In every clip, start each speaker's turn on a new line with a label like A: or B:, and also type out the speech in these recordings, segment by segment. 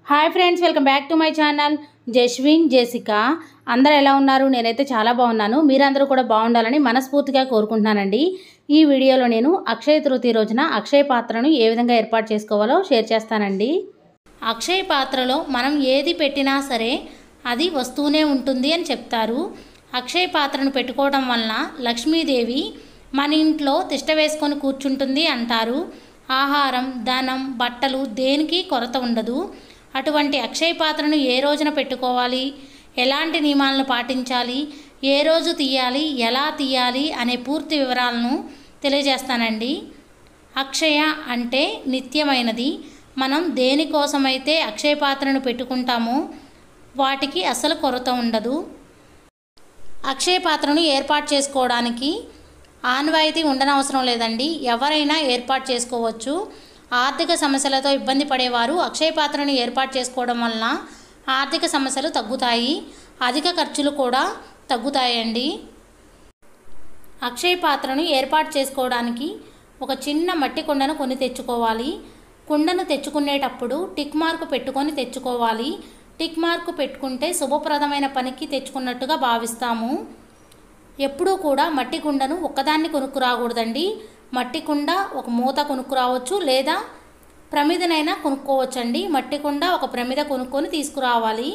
A: Hi friends, welcome back to my channel. Jaswin Jessica అందరూ ఎలా ఉన్నారు? నేనైతే చాలా బాగున్నాను. మీరందరూ కూడా బాగుండాలని మనస్ఫూర్తిగా కోరుకుంటున్నానండి. ఈ వీడియోలో నేను అక్షయ తృతీయ రోజున అక్షయ పాత్రను ఏ విధంగా ఏర్పాటు చేసుకోవాలో షేర్ చేస్తానండి. అక్షయ పాత్రలో మనం ఏది పెట్టినా సరే అది వస్తూనే ఉంటుంది అని చెప్తారు. అక్షయ పాత్రను పెట్టుకోవడం వలన లక్ష్మీదేవి మన ఇంట్లో తిష్ట వేసుకొని కూర్చుంటుంది అంటారు. ఆహారం, ధనం, బట్టలు దేనికి కొరత ఉండదు. అటువంటి అక్షయ పాత్రను ఏ రోజున పెట్టుకోవాలి, ఎలాంటి నియమాలను పాటించాలి, ఏ రోజు తీయాలి, ఎలా తీయాలి అనే పూర్తి వివరాలను తెలియజేస్తానండి. అక్షయ అంటే నిత్యమైనది. మనం దేనికోసమైతే అక్షయ పాత్రను పెట్టుకుంటామో వాటికి అసలు కొరత ఉండదు. అక్షయ పాత్రను ఏర్పాటు చేసుకోవడానికి ఆన్వాయితీ ఉండనవసరం లేదండి. ఎవరైనా ఏర్పాటు చేసుకోవచ్చు. ఆర్థిక సమస్యలతో ఇబ్బంది పడేవారు అక్షయ పాత్రను ఏర్పాటు చేసుకోవడం వలన ఆర్థిక సమస్యలు తగ్గుతాయి, అధిక ఖర్చులు కూడా తగ్గుతాయండి. అక్షయ పాత్రను ఏర్పాటు చేసుకోవడానికి ఒక చిన్న మట్టి కుండను కొని తెచ్చుకోవాలి. కుండను తెచ్చుకునేటప్పుడు టిక్ మార్కు పెట్టుకొని తెచ్చుకోవాలి. టిక్ మార్కు పెట్టుకుంటే శుభప్రదమైన పనికి తెచ్చుకున్నట్టుగా భావిస్తాము. ఎప్పుడూ కూడా మట్టి కుండను ఒక్కదాన్ని కొనుక్కురాకూడదండి. మట్టి కుండ ఒక మూత కొనుక్కురావచ్చు, లేదా ప్రమిదనైనా కొనుక్కోవచ్చండి. మట్టి కుండ ఒక ప్రమిద కొనుక్కొని తీసుకురావాలి.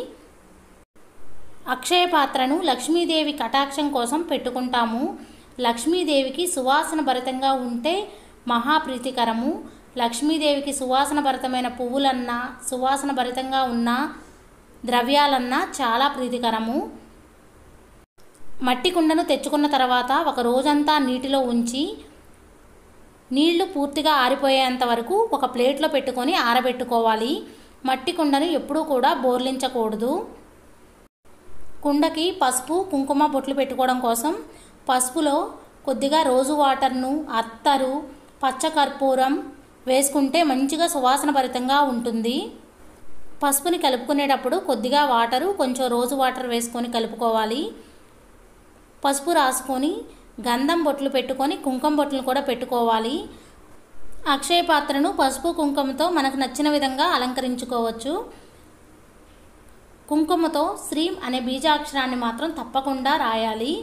A: అక్షయ పాత్రను లక్ష్మీదేవి కటాక్షం కోసం పెట్టుకుంటాము. లక్ష్మీదేవికి సువాసన భరితంగా ఉంటే మహాప్రీతికరము. లక్ష్మీదేవికి సువాసన భరితమైన పువ్వులన్నా, సువాసన భరితంగా ఉన్న ద్రవ్యాలన్నా చాలా ప్రీతికరము. మట్టి కుండను తెచ్చుకున్న తర్వాత ఒక రోజంతా నీటిలో ఉంచి నీళ్లు పూర్తిగా ఆరిపోయేంత వరకు ఒక ప్లేట్లో పెట్టుకొని ఆరబెట్టుకోవాలి. మట్టి కుండను ఎప్పుడూ కూడా బోర్లించకూడదు. కుండకి పసుపు, కుంకుమ బొట్లు పెట్టుకోవడం కోసం పసుపులో కొద్దిగా రోజు వాటర్ను, అత్తరు, పచ్చకర్పూరం వేసుకుంటే మంచిగా సువాసన భరితంగా ఉంటుంది. పసుపుని కలుపుకునేటప్పుడు కొద్దిగా వాటరు, కొంచెం రోజు వాటర్ వేసుకొని కలుపుకోవాలి. పసుపు రాసుకొని గంధం బొట్లు పెట్టుకొని కుంకుమ బొట్లు కూడా పెట్టుకోవాలి. అక్షయ పాత్రను పసుపు, కుంకుమతో మనకు నచ్చిన విధంగా అలంకరించుకోవచ్చు. కుంకుమతో శ్రీం అనే బీజాక్షరాన్ని మాత్రం తప్పకుండా రాయాలి.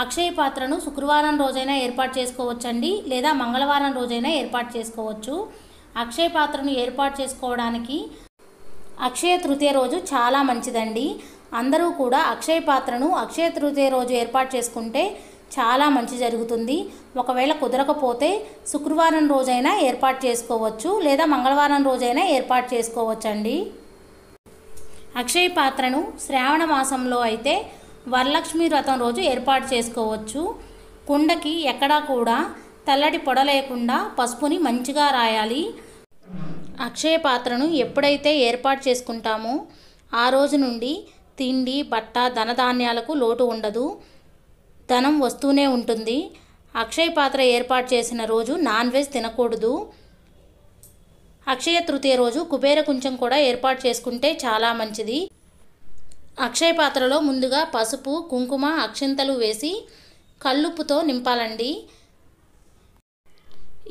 A: అక్షయ పాత్రను శుక్రవారం రోజైనా ఏర్పాటు చేసుకోవచ్చండి, లేదా మంగళవారం రోజైనా ఏర్పాటు చేసుకోవచ్చు. అక్షయ పాత్రను ఏర్పాటు చేసుకోవడానికి అక్షయ తృతీయ రోజు చాలా మంచిదండి. అందరూ కూడా అక్షయ పాత్రను అక్షయ తృతీయ రోజు ఏర్పాటు చేసుకుంటే చాలా మంచి జరుగుతుంది. ఒకవేళ కుదరకపోతే శుక్రవారం రోజైనా ఏర్పాటు చేసుకోవచ్చు, లేదా మంగళవారం రోజైనా ఏర్పాటు చేసుకోవచ్చండి. అక్షయ పాత్రను శ్రావణ మాసంలో అయితే వరలక్ష్మి వ్రతం రోజు ఏర్పాటు చేసుకోవచ్చు. కుండకి ఎక్కడా కూడా తెల్లటి పొడ లేకుండా పసుపుని మంచిగా రాయాలి. అక్షయ పాత్రను ఎప్పుడైతే ఏర్పాటు చేసుకుంటామో ఆ రోజు నుండి తిండి, బట్ట, ధనధాన్యాలకు లోటు ఉండదు. ధనం వస్తూనే ఉంటుంది. అక్షయ పాత్ర ఏర్పాటు చేసిన రోజు నాన్ వెజ్ తినకూడదు. అక్షయ తృతీయ రోజు కుబేర కుంచం కూడా ఏర్పాటు చేసుకుంటే చాలా మంచిది. అక్షయ పాత్రలో ముందుగా పసుపు, కుంకుమ, అక్షింతలు వేసి కల్లుప్పుతో నింపాలండి.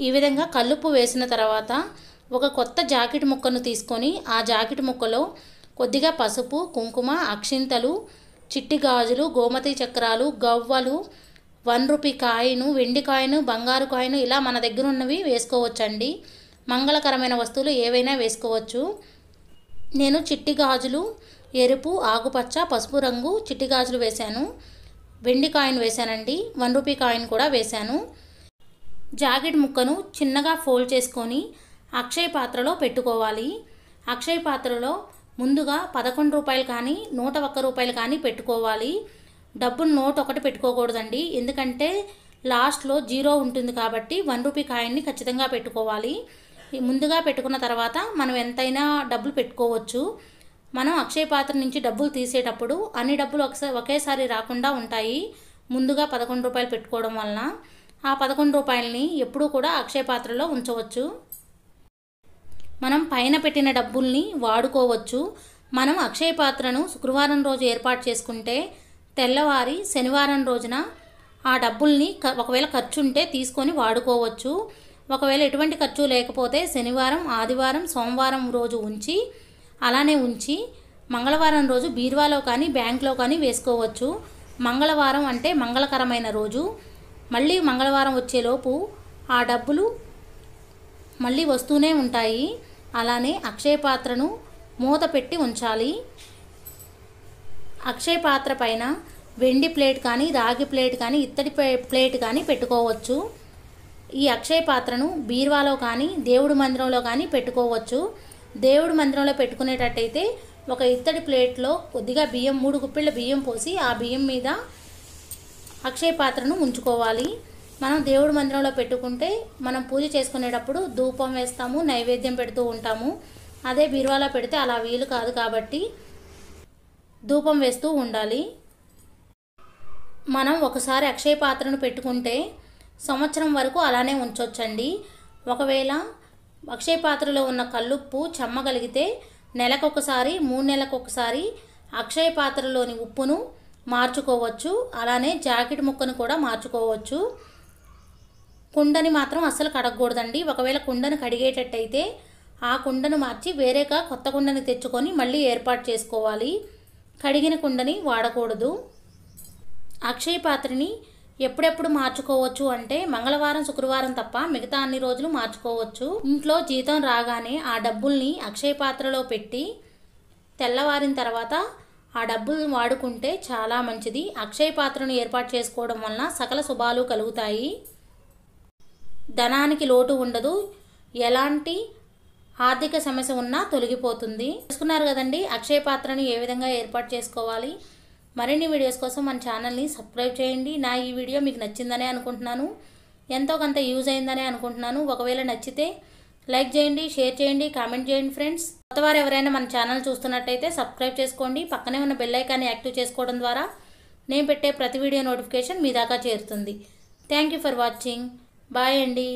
A: ఈ విధంగా కల్లుప్పు వేసిన తర్వాత ఒక కొత్త జాకెట్ ముక్కను తీసుకొని ఆ జాకెట్ ముక్కలో కొద్దిగా పసుపు, కుంకుమ, అక్షింతలు, చిట్టి గాజులు, గోమతి చక్రాలు, గవ్వలు, 1 రూపీ కాయిను, వెండి కాయిను, బంగారు కాయిను ఇలా మన దగ్గర ఉన్నవి వేసుకోవచ్చండి. మంగళకరమైన వస్తువులు ఏవైనా వేసుకోవచ్చు. నేను చిట్టి గాజులు ఎరుపు, ఆకుపచ్చ, పసుపు రంగు చిట్టి గాజులు వేశాను. వెండి కాయిన్ వేశానండి. 1 రూపీ కాయిన్ కూడా వేశాను. జాకెట్ ముక్కను చిన్నగా ఫోల్డ్ చేసుకొని అక్షయ పాత్రలో పెట్టుకోవాలి. అక్షయ పాత్రలో ముందుగా 11 రూపాయలు కానీ 101 రూపాయలు కానీ పెట్టుకోవాలి. డబ్బును నోట్ ఒకటి పెట్టుకోకూడదండి, ఎందుకంటే లాస్ట్లో 0 ఉంటుంది కాబట్టి 1 రూపీ కాయిన్ని ఖచ్చితంగా పెట్టుకోవాలి. ముందుగా పెట్టుకున్న తర్వాత మనం ఎంతైనా డబ్బులు పెట్టుకోవచ్చు. మనం అక్షయ పాత్ర నుంచి డబ్బులు తీసేటప్పుడు అన్ని డబ్బులు ఒకేసారి రాకుండా ఉంటాయి. ముందుగా 11 రూపాయలు పెట్టుకోవడం వలన ఆ 11 రూపాయలని ఎప్పుడూ కూడా అక్షయ పాత్రలో ఉంచవచ్చు. మనం పైన పెట్టిన డబ్బుల్ని వాడుకోవచ్చు. మనం అక్షయ పాత్రను శుక్రవారం రోజు ఏర్పాటు చేసుకుంటే తెల్లవారి శనివారం రోజున ఆ డబ్బుల్ని ఒకవేళ ఖర్చు ఉంటే తీసుకొని వాడుకోవచ్చు. ఒకవేళ ఎటువంటి ఖర్చు లేకపోతే శనివారం, ఆదివారం, సోమవారం రోజు ఉంచి అలానే ఉంచి మంగళవారం రోజు బీరువాలో కానీ బ్యాంక్లో కానీ వేసుకోవచ్చు. మంగళవారం అంటే మంగళకరమైన రోజు. మళ్ళీ మంగళవారం వచ్చేలోపు ఆ డబ్బులు మళ్ళీ వస్తూనే ఉంటాయి. అలానే అక్షయ పాత్రను మూత పెట్టి ఉంచాలి. అక్షయ పాత్ర పైన వెండి ప్లేట్ కానీ రాగి ప్లేట్ కానీ ఇత్తడి ప్లేట్ కానీ పెట్టుకోవచ్చు. ఈ అక్షయ పాత్రను బీరువాలో కానీ దేవుడి మందిరంలో కానీ పెట్టుకోవచ్చు. దేవుడి మందిరంలో పెట్టుకునేటట్టయితే ఒక ఇత్తడి ప్లేట్లో కొద్దిగా బియ్యం 3 గుప్పిళ్ళ బియ్యం పోసి ఆ బియ్యం మీద అక్షయ పాత్రను ఉంచుకోవాలి. మనం దేవుడి మందిరంలో పెట్టుకుంటే మనం పూజ చేసుకునేటప్పుడు ధూపం వేస్తాము, నైవేద్యం పెడుతూ ఉంటాము. అదే బీరువాలో పెడితే అలా వీలు కాదు కాబట్టి ధూపం వేస్తూ ఉండాలి. మనం ఒకసారి అక్షయ పాత్రను పెట్టుకుంటే సంవత్సరం వరకు అలానే ఉంచొచ్చండి. ఒకవేళ అక్షయ పాత్రలో ఉన్న కల్లుప్పు చెమ్మగలిగితే నెలకొకసారి 3 నెలలకొకసారి అక్షయ పాత్రలోని ఉప్పును మార్చుకోవచ్చు. అలానే జాకెట్ ముక్కను కూడా మార్చుకోవచ్చు. కుండని మాత్రం అస్సలు కడగకూడదండి. ఒకవేళ కుండను కడిగేటట్టయితే ఆ కుండను మార్చి వేరేగా కొత్త కుండని తెచ్చుకొని మళ్ళీ ఏర్పాటు చేసుకోవాలి. కడిగిన కుండని వాడకూడదు. అక్షయ పాత్రని ఎప్పుడెప్పుడు మార్చుకోవచ్చు అంటే మంగళవారం శుక్రవారం తప్ప మిగతా అన్ని రోజులు మార్చుకోవచ్చు. ఇంట్లో జీతం రాగానే ఆ డబ్బుల్ని అక్షయ పాత్రలో పెట్టి తెల్లవారిన తర్వాత ఆ డబ్బులు వాడుకుంటే చాలా మంచిది. అక్షయ పాత్రను ఏర్పాటు చేసుకోవడం వలన సకల శుభాలు కలుగుతాయి. ధనానికి లోటు ఉండదు. ఎలాంటి ఆర్థిక సమస్య ఉన్నా తొలగిపోతుంది. తెలుసుకున్నారు కదండి అక్షయ పాత్రను ఏ విధంగా ఏర్పాటు చేసుకోవాలి. మరిన్ని వీడియోస్ కోసం మన ఛానల్ని సబ్స్క్రైబ్ చేయండి. నా ఈ వీడియో మీకు నచ్చిందనే అనుకుంటున్నాను. ఎంతో కొంత యూజ్ అయిందనే అనుకుంటున్నాను. ఒకవేళ నచ్చితే లైక్ చేయండి, షేర్ చేయండి, కామెంట్ చేయండి ఫ్రెండ్స్. కొత్తవారు ఎవరైనా మన ఛానల్ చూస్తున్నట్టయితే సబ్స్క్రైబ్ చేసుకోండి. పక్కనే ఉన్న బెల్ ఐకాన్ని యాక్టివ్ చేసుకోవడం ద్వారా నేను పెట్టే ప్రతి వీడియో నోటిఫికేషన్ మీ దాకా చేరుతుంది. Thank you for watching. Bye అండి.